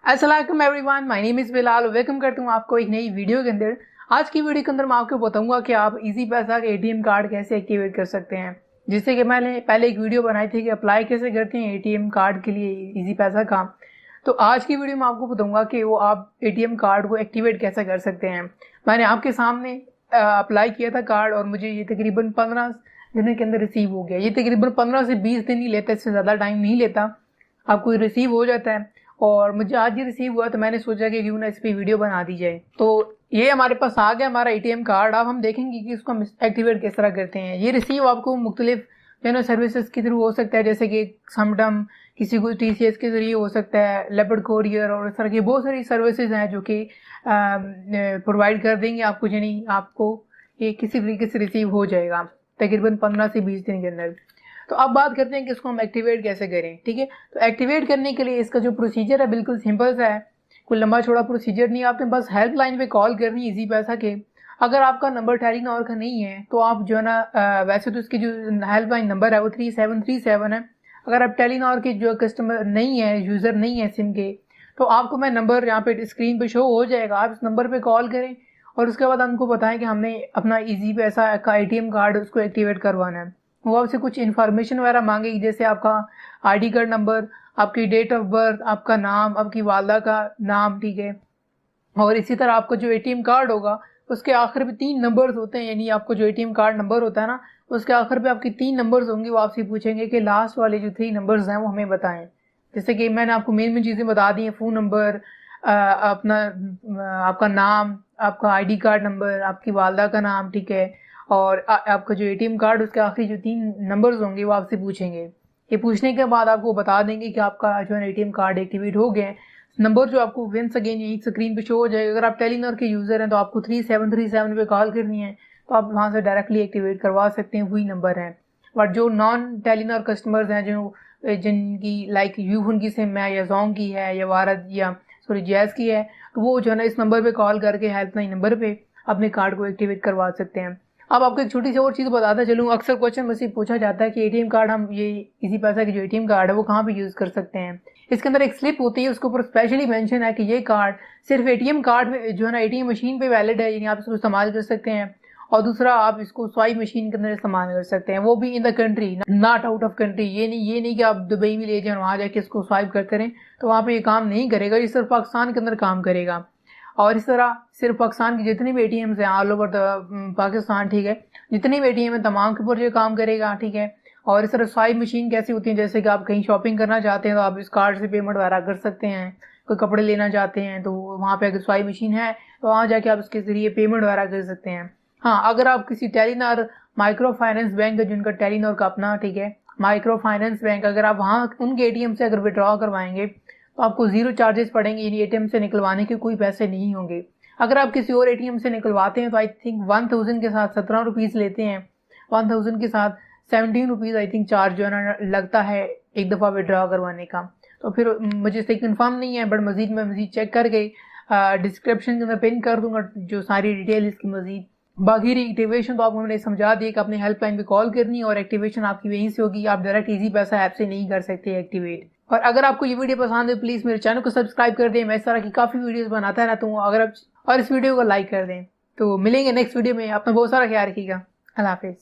अस्सलाम everyone, my name is Bilal. Welcome करता हूँ आपको एक नई वीडियो के अंदर। आज की वीडियो के अंदर मैं आपको बताऊंगा कि आप इजी पैसा के एटीएम कार्ड कैसे एक्टिवेट कर सकते हैं। जिससे कि मैंने पहले एक वीडियो बनाई थी कि अप्लाई कैसे करते हैं एटीएम कार्ड के लिए इजी पैसा का। तो आज की वीडियो में आपको बताऊंगा कि वो आप एटीएम कार्ड को एक्टिवेट कैसे कर सकते हैं। मैंने आपके सामने अप्लाई किया था कार्ड और मुझे ये तकरीबन 15 दिनों के अंदर रिसीव हो गया। ये तकरीबन 15 से 20 दिन ही लेता है, इससे ज़्यादा टाइम नहीं लेता, आपको रिसीव हो जाता है। और मुझे आज ही रिसीव हुआ तो मैंने सोचा कि क्यों ना इस पर वीडियो बना दी जाए। तो ये हमारे पास आ गया हमारा एटीएम कार्ड। अब हम देखेंगे कि इसको हम एक्टिवेट किस तरह करते हैं। ये रिसीव आपको मुख्तलिफ सर्विसेज के थ्रू हो सकता है, जैसे कि समडम, किसी को टीसीएस के जरिए हो सकता है, लेपर्ड कोरियर और इस तरह की बहुत सारी सर्विसेज हैं जो कि प्रोवाइड कर देंगे आपको, यानी आपको ये किसी तरीके से रिसीव हो जाएगा तकरीबन 15 से 20 दिन के अंदर। तो अब बात करते हैं कि इसको हम एक्टिवेट कैसे करें। ठीक है, तो एक्टिवेट करने के लिए इसका जो प्रोसीजर है बिल्कुल सिंपल सा है, कोई लंबा चौड़ा प्रोसीजर नहीं। आपने बस हेल्पलाइन पे कॉल करनी है इजी पैसा के। अगर आपका नंबर टेलीनॉर का नहीं है तो आप जो है ना, वैसे तो इसकी जो हेल्पलाइन नंबर है वो 3737 है। अगर आप टेलीनॉर के जो कस्टमर नहीं है, यूज़र नहीं है सिम के, तो आपको मैं नंबर यहाँ पे स्क्रीन पे शो हो जाएगा, आप इस नंबर पे कॉल करें और उसके बाद हमको बताएं कि हमने अपना इजी पैसा का एटीएम कार्ड उसको एक्टिवेट करवाना है। वो आपसे कुछ इन्फॉर्मेशन वगैरह मांगेगी, जैसे आपका आईडी कार्ड नंबर, आपकी डेट ऑफ बर्थ, आपका नाम, आपकी वालदा का नाम, ठीक है। और इसी तरह आपका जो एटीएम कार्ड होगा उसके आखिर पे 3 नंबर्स होते हैं, यानी आपको जो एटीएम कार्ड नंबर होता है ना, उसके आखिर पे आपकी 3 नंबर्स होंगे। वो आपसे पूछेंगे कि लास्ट वाले जो 3 नंबर्स हैं वो हमें बताएं। जैसे कि मैंने आपको मेन चीज़ें बता दी हैं, फ़ोन नंबर, अपना आपका नाम, आपका आईडी कार्ड नंबर, आपकी वालदा का नाम, ठीक है। और आपका जो एटीएम कार्ड उसके आखिरी जो 3 नंबर्स होंगे वो आपसे पूछेंगे। ये पूछने के बाद आपको बता देंगे कि आपका जो है एटीएम कार्ड एक्टिवेट हो गया है। नंबर जो आपको वंस अगेन यही स्क्रीन पे शो हो जाएगा। अगर आप टेलीनॉर के यूज़र हैं तो आपको 3737 पे कॉल करनी है, तो आप वहाँ से डायरेक्टली एक्टिवेट करवा सकते हैं, वही नंबर है। और जो नॉन टेलीनॉर कस्टमर्स हैं, जो जिनकी लाइक यूफोन की सिम है या जोंग की है या वारद या जैज़ की है, तो वो जो है ना इस नंबर पे कॉल करके हेल्पलाइन नंबर पे अपने कार्ड को एक्टिवेट करवा सकते हैं। अब आपको एक छोटी सी और चीज़ बताता चलूँ। अक्सर क्वेश्चन मुझसे पूछा जाता है कि एटीएम कार्ड, हम ये इसी पैसा की जो एटीएम कार्ड है वो कहाँ पे यूज़ कर सकते हैं। इसके अंदर एक स्लिप होती है, उसके ऊपर स्पेशली मेंशन है कि ये कार्ड सिर्फ एटीएम कार्ड में जो है ना एटीएम मशीन पे वैलिड है, यानी आप इसको इस्तेमाल कर सकते हैं। और दूसरा, आप इसको स्वाइप मशीन के अंदर इस्तेमाल कर सकते हैं, वो भी in the country, not out of country. ये नहीं कि आप दुबई में ले जाए वहाँ जाके इसको स्वाइप करते रहें, तो वहाँ पे ये काम नहीं करेगा। ये सिर्फ पाकिस्तान के अंदर काम करेगा। और इस तरह सिर्फ पाकिस्तान की जितनी भी एटीएम्स हैं ऑल ओवर पाकिस्तान, ठीक है, जितनी भी एटीएम है तमाम के ऊपर ये काम करेगा, ठीक है। और इस तरह स्वाइप मशीन कैसी होती है, जैसे कि आप कहीं शॉपिंग करना चाहते हैं तो आप इस कार्ड से पेमेंट वगैरह कर सकते हैं। कोई कपड़े लेना चाहते हैं तो वहाँ पे अगर स्वाइप मशीन है तो वहाँ जाके आप इसके जरिए पेमेंट वगैरह कर सकते हैं। हाँ, अगर आप किसी टेलीनॉर माइक्रो फाइनेंस बैंक है जिनका टेलीनॉर का अपना, ठीक है, माइक्रो फाइनेंस बैंक, अगर आप वहाँ उनके एटीएम से अगर विड्रॉ करवाएंगे तो आपको 0 चार्जेस पड़ेंगे, यानी एटीएम से निकलवाने के कोई पैसे नहीं होंगे। अगर आप किसी और एटीएम से निकलवाते हैं तो आई थिंक 1000 के साथ 17 रुपीज़ लेते हैं, 1000 के साथ 17 रुपीज़ आई थिंक चार्ज जो है ना लगता है एक दफ़ा विड्रॉ करवाने का। तो फिर मुझे सही कंफर्म नहीं है, बट मैं मज़ीद चेक करके डिस्क्रिप्शन के अंदर पिन कर दूंगा जो सारी डिटेल इसकी मज़ीद। बाकी एक्टिवेशन तो आपको मैंने समझा दिया कि अपने हेल्पलाइन पे कॉल करनी है और एक्टिवेशन आपकी वहीं से होगी। आप डायरेक्ट इजी पैसा ऐप से नहीं कर सकते एक्टिवेट। और अगर आपको ये वीडियो पसंद है प्लीज़ मेरे चैनल को सब्सक्राइब कर दें, मैं इस तरह की काफ़ी वीडियोस बनाता रहता हूँ। अगर आप और इस वीडियो को लाइक कर दें। तो मिलेंगे नेक्स्ट वीडियो में। अपना बहुत सारा ख्याल रखिएगा। अल्लाह हाफिज़।